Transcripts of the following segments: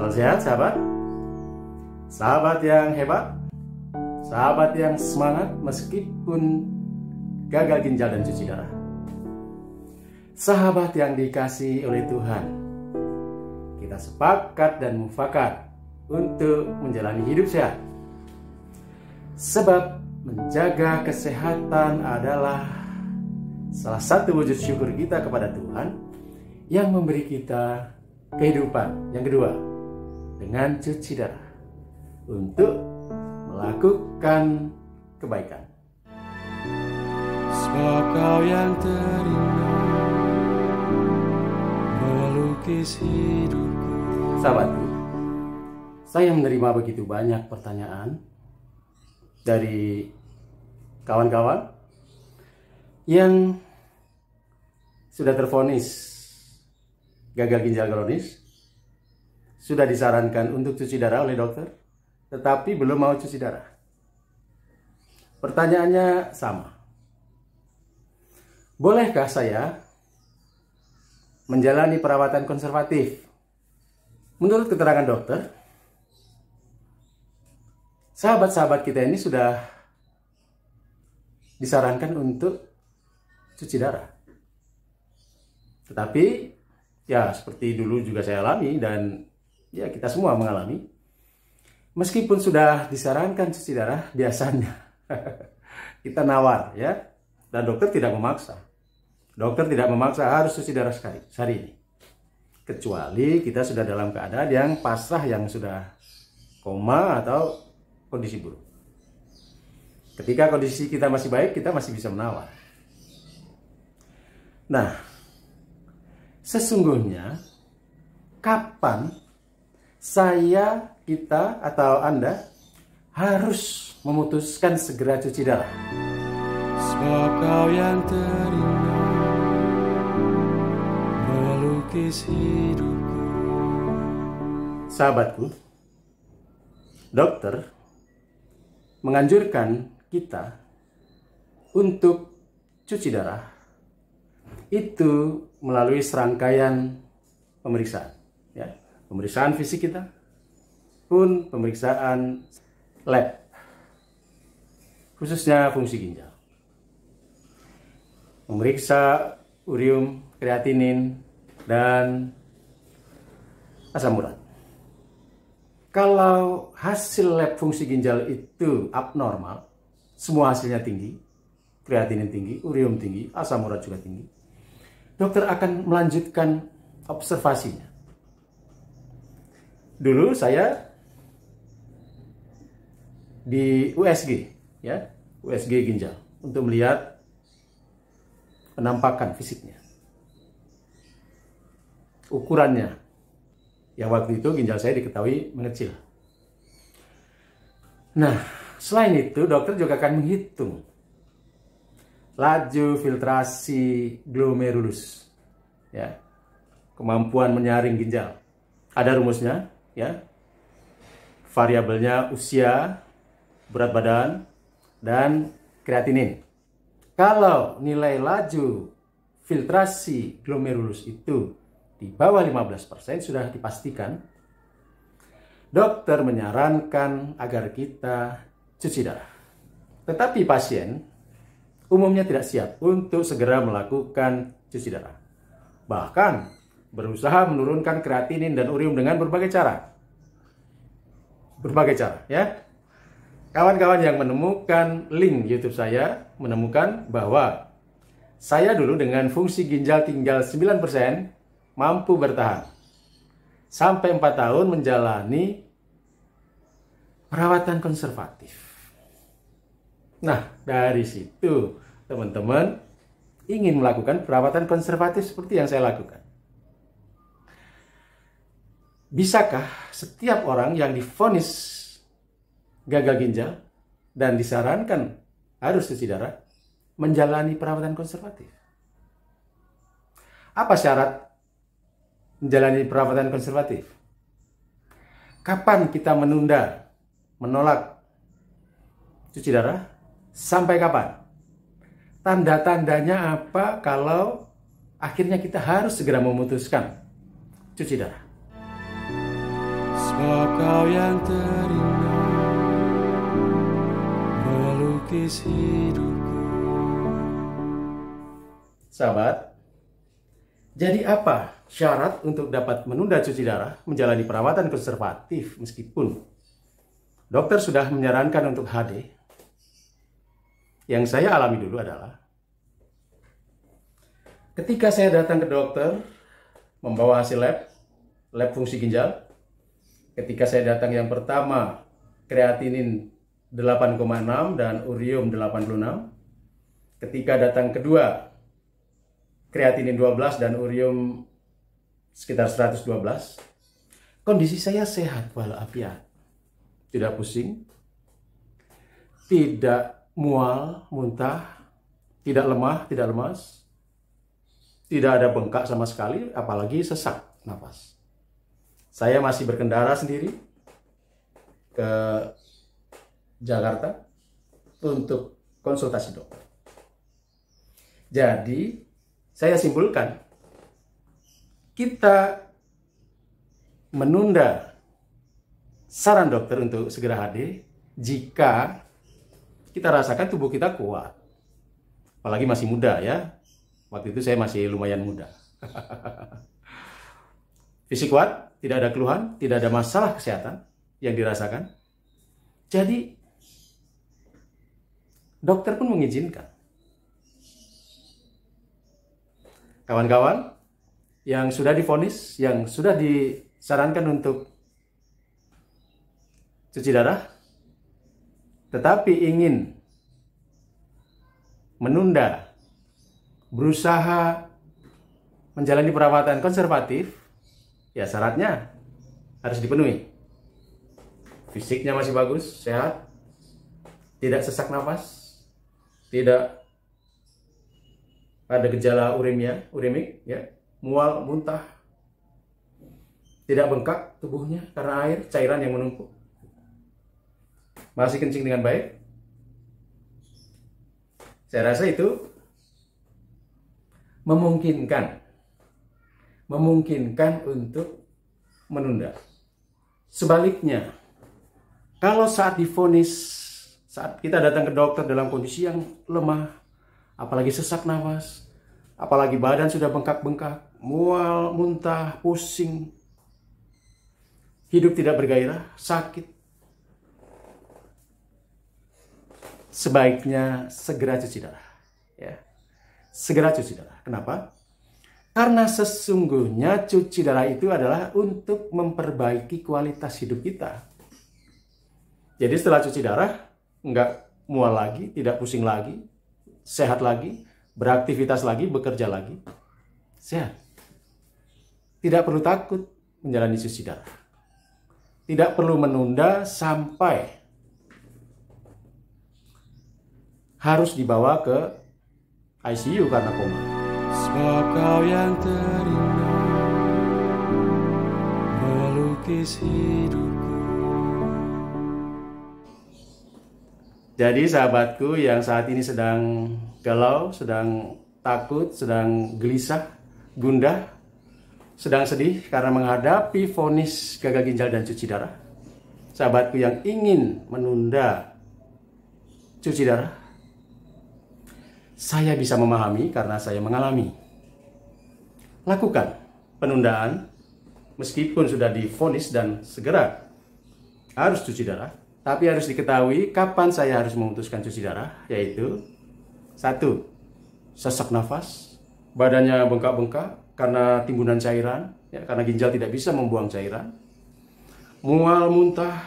Salam sehat sahabat. Sahabat yang hebat, sahabat yang semangat meskipun gagal ginjal dan cuci darah. Sahabat yang dikasihi oleh Tuhan, kita sepakat dan mufakat untuk menjalani hidup sehat. Sebab menjaga kesehatan adalah salah satu wujud syukur kita kepada Tuhan yang memberi kita kehidupan. Yang kedua, dengan cuci darah untuk melakukan kebaikan. Sebab kau yang terindah melukis hidupku. Sahabatku, saya menerima begitu banyak pertanyaan dari kawan-kawan yang sudah tervonis gagal ginjal kronis, sudah disarankan untuk cuci darah oleh dokter, tetapi belum mau cuci darah. Pertanyaannya sama. Bolehkah saya menjalani perawatan konservatif? Menurut keterangan dokter, sahabat-sahabat kita ini sudah disarankan untuk cuci darah. Tetapi ya seperti dulu juga saya alami dan ya kita semua mengalami. Meskipun sudah disarankan cuci darah, biasanya kita nawar ya. Dan dokter tidak memaksa. Dokter tidak memaksa harus cuci darah sehari ini. Kecuali kita sudah dalam keadaan yang pasrah, yang sudah koma atau kondisi buruk. Ketika kondisi kita masih baik, kita masih bisa menawar. Nah, sesungguhnya kapan saya, kita, atau Anda harus memutuskan segera cuci darah? Sebab kau yang terindah melukis hidupku. Sahabatku, dokter menganjurkan kita untuk cuci darah itu melalui serangkaian pemeriksaan, ya. Pemeriksaan fisik kita pun pemeriksaan lab, khususnya fungsi ginjal. Memeriksa urium, kreatinin, dan asam urat. Kalau hasil lab fungsi ginjal itu abnormal, semua hasilnya tinggi, kreatinin tinggi, urium tinggi, asam urat juga tinggi, dokter akan melanjutkan observasinya. Dulu saya di USG, ya, USG ginjal, untuk melihat penampakan fisiknya, ukurannya. Yang waktu itu ginjal saya diketahui mengecil. Nah, selain itu dokter juga akan menghitung laju filtrasi glomerulus, ya, kemampuan menyaring ginjal. Ada rumusnya, ya. Variabelnya usia, berat badan, dan kreatinin. Kalau nilai laju filtrasi glomerulus itu di bawah 15% sudah dipastikan, dokter menyarankan agar kita cuci darah. Tetapi pasien umumnya tidak siap untuk segera melakukan cuci darah. Bahkan berusaha menurunkan kreatinin dan urium dengan berbagai cara. Berbagai cara, ya. Kawan-kawan yang menemukan link YouTube saya menemukan bahwa saya dulu dengan fungsi ginjal tinggal 9% mampu bertahan sampai 4 tahun menjalani perawatan konservatif. Nah, dari situ teman-teman ingin melakukan perawatan konservatif seperti yang saya lakukan. Bisakah setiap orang yang divonis gagal ginjal dan disarankan harus cuci darah menjalani perawatan konservatif? Apa syarat menjalani perawatan konservatif? Kapan kita menunda, menolak cuci darah? Sampai kapan? Tanda-tandanya apa kalau akhirnya kita harus segera memutuskan cuci darah? sebab kau yang terindah melukis hidupku. Sahabat, jadi apa syarat untuk dapat menunda cuci darah menjalani perawatan konservatif meskipun dokter sudah menyarankan untuk HD? Yang saya alami dulu adalah ketika saya datang ke dokter membawa hasil lab fungsi ginjal. Ketika saya datang yang pertama, kreatinin 8,6 dan urium 86. Ketika datang kedua, kreatinin 12 dan urium sekitar 112. Kondisi saya sehat walafiat. Tidak pusing, tidak mual, muntah, tidak lemah, tidak lemas, tidak ada bengkak sama sekali, apalagi sesak nafas. Saya masih berkendara sendiri ke Jakarta untuk konsultasi dokter. Jadi, saya simpulkan, kita menunda saran dokter untuk segera HD jika kita rasakan tubuh kita kuat. Apalagi masih muda ya. Waktu itu saya masih lumayan muda. Fisik kuat, tidak ada keluhan, tidak ada masalah kesehatan yang dirasakan. Jadi, dokter pun mengizinkan. Kawan-kawan yang sudah divonis, yang sudah disarankan untuk cuci darah, tetapi ingin menunda, berusaha menjalani perawatan konservatif, ya syaratnya harus dipenuhi. Fisiknya masih bagus, sehat, tidak sesak nafas, tidak ada gejala urimik, ya, mual, muntah, tidak bengkak tubuhnya karena air, cairan yang menumpuk, masih kencing dengan baik. Saya rasa itu memungkinkan untuk menunda. Sebaliknya, kalau saat divonis, saat kita datang ke dokter dalam kondisi yang lemah, apalagi sesak nafas, apalagi badan sudah bengkak-bengkak, mual, muntah, pusing, hidup tidak bergairah, sakit, sebaiknya segera cuci darah. Ya. Segera cuci darah. Kenapa? Karena sesungguhnya cuci darah itu adalah untuk memperbaiki kualitas hidup kita. Jadi setelah cuci darah, nggak mual lagi, tidak pusing lagi, sehat lagi, beraktivitas lagi, bekerja lagi, sehat. Tidak perlu takut menjalani cuci darah. Tidak perlu menunda sampai harus dibawa ke ICU karena koma. Sebab kau yang terindah melukis hidupku. Jadi sahabatku yang saat ini sedang galau, sedang takut, sedang gelisah, gundah, sedang sedih karena menghadapi vonis gagal ginjal dan cuci darah. Sahabatku yang ingin menunda cuci darah, saya bisa memahami karena saya mengalami. Lakukan penundaan meskipun sudah divonis dan segera harus cuci darah. Tapi harus diketahui kapan saya harus memutuskan cuci darah, yaitu 1. Sesak nafas, badannya bengkak-bengkak karena timbunan cairan, ya, karena ginjal tidak bisa membuang cairan. Mual, muntah,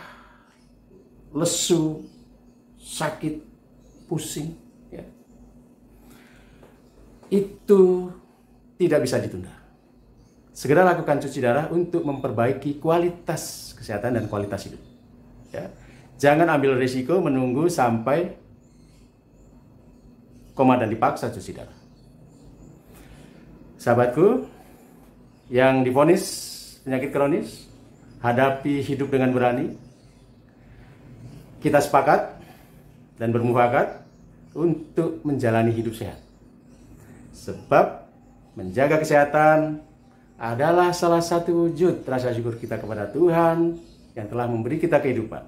lesu, sakit, pusing, ya. Itu tidak bisa ditunda. Segera lakukan cuci darah untuk memperbaiki kualitas kesehatan dan kualitas hidup. Ya. Jangan ambil risiko menunggu sampai koma dan dipaksa cuci darah. Sahabatku yang divonis penyakit kronis, hadapi hidup dengan berani. Kita sepakat dan bermufakat untuk menjalani hidup sehat. Sebab menjaga kesehatan adalah salah satu wujud rasa syukur kita kepada Tuhan yang telah memberi kita kehidupan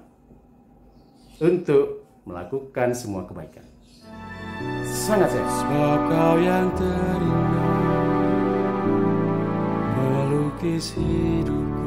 untuk melakukan semua kebaikan. Sangat sayang. Sebab Kau yang terindah melukis hidupku.